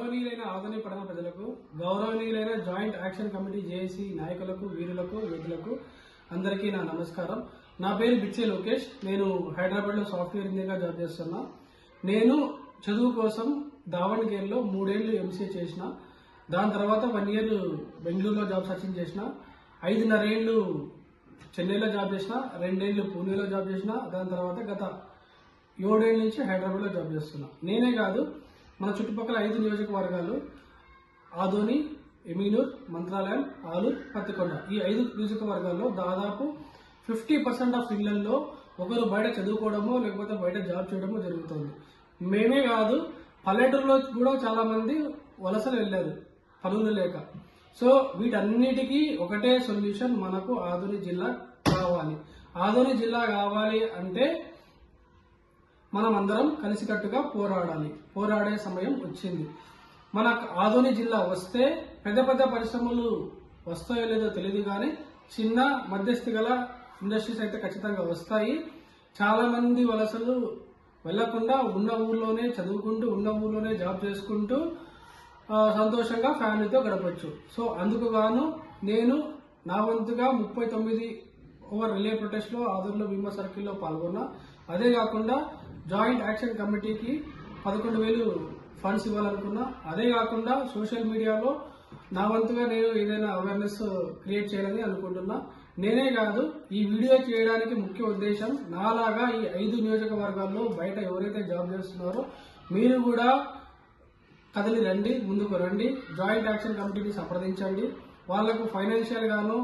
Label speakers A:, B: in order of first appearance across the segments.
A: గౌరవనీయులైన ఆదోని పట్టణ ప్రజలకు, గౌరవనీయులైన జాయింట్ యాక్షన్ కమిటీ జేఏసీ నాయకులకు, వీరులకు, యోధులకు అందరికీ నా నమస్కారం. నా పేరు బిచ్చే లోకేష్. నేను హైదరాబాద్ లో సాఫ్ట్వేర్ ఇంజనీర్ గా జాబ్ చేస్తున్నా. నేను చదువు కోసం దావణగేరులో 3 ఏళ్లు ఎంసీఏ చేసిన. దాని తర్వాత 1 ఇయర్ బెంగళూరులో జాబ్ సర్చింగ్ చేసిన. 5.5 ఏళ్లు చెన్నైలో జాబ్ చేసిన. 2 ఏళ్లు పూణేలో జాబ్ చేసిన. దాని తర్వాత గత 7 ఏళ్ల నుంచి హైదరాబాద్ లో జాబ్ చేస్తున్నా. నేనే కాదు, మన చుట్టుపక్కల 5 నియోజకవర్గాలు ఆదోని, ఎమీనూర్, మంత్రాలయం, ఆలూరు, పత్తికొండ, ఈ 5 నియోజకవర్గాల్లో దాదాపు 50% ఆఫ్ ఇళ్లలో ఒకరు బయట చదువుకోవడమో లేకపోతే బయట జాబ్ చేయడమో జరుగుతుంది. మేమే కాదు, పల్లెటూరులో కూడా చాలా మంది వలసలు వెళ్లారు పనులు లేక. సో వీటన్నిటికీ ఒకటే సొల్యూషన్, మనకు ఆదోని జిల్లా కావాలి. ఆదోని జిల్లా కావాలి అంటే మనం అందరం కలిసికట్టుగా పోరాడాలి. పోరాడే సమయం వచ్చింది. మన ఆదోని జిల్లా వస్తే పెద్ద పెద్ద పరిశ్రమలు వస్తాయో లేదో తెలియదు, కానీ చిన్న మధ్యస్థి గల ఇండస్ట్రీస్ అయితే ఖచ్చితంగా వస్తాయి. చాలా మంది వలసలు వెళ్లకుండా ఉన్న ఊర్లోనే చదువుకుంటూ, ఉన్న ఊర్లోనే జాబ్ చేసుకుంటూ సంతోషంగా ఫ్యామిలీతో గడపచ్చు. సో అందుకు గాను నేను నా వంతుగా 39 ఓవర్ రిలే ప్రొటెస్ట్ లో ఆదోనిలో భీమా సర్కిల్లో పాల్గొన్నా. అదే కాకుండా జాయింట్ యాక్షన్ కమిటీకి 11,000 ఫండ్స్ ఇవ్వాలనుకున్నా. అదే కాకుండా సోషల్ మీడియాలో నా వంతుగా నేను ఏదైనా అవేర్నెస్ క్రియేట్ చేయాలని అనుకుంటున్నా. నేనే కాదు, ఈ వీడియో చేయడానికి ముఖ్య ఉద్దేశం, నాలాగా ఈ 5 నియోజకవర్గాల్లో బయట ఎవరైతే జాబ్ చేస్తున్నారో మీరు కూడా కదిలి రండి, ముందుకు రండి. జాయింట్ యాక్షన్ కమిటీని సంప్రదించండి. వాళ్లకు ఫైనాన్షియల్ గానో,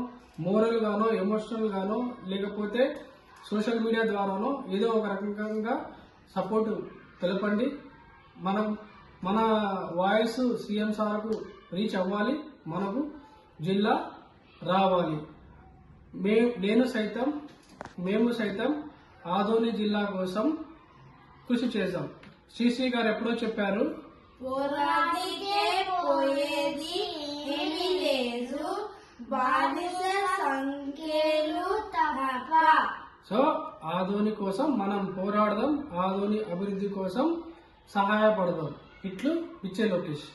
A: మోరల్ గానో, ఎమోషనల్ గానో, లేకపోతే సోషల్ మీడియా ద్వారానో ఏదో ఒక రకంగా సపోర్ట్ తెలపండి. మన వాయిస్ సీఎం సార్కు రీచ్ అవ్వాలి. మనకు జిల్లా రావాలి. మేము సైతం ఆదోని జిల్లా కోసం కృషి చేద్దాం. శ్రీశ్రీ గారు ఎప్పుడో చెప్పారు,
B: పోరాడితే పోయేది ఏమీ లేదు, బాధిత సంఖ్యలు తప్ప.
A: సో ఆదోని కోసం మనం పోరాడదాం, ఆదోని అభివృద్ధి కోసం సహాయపడదాం. ఇట్లు బిచ్చే లోకేష్.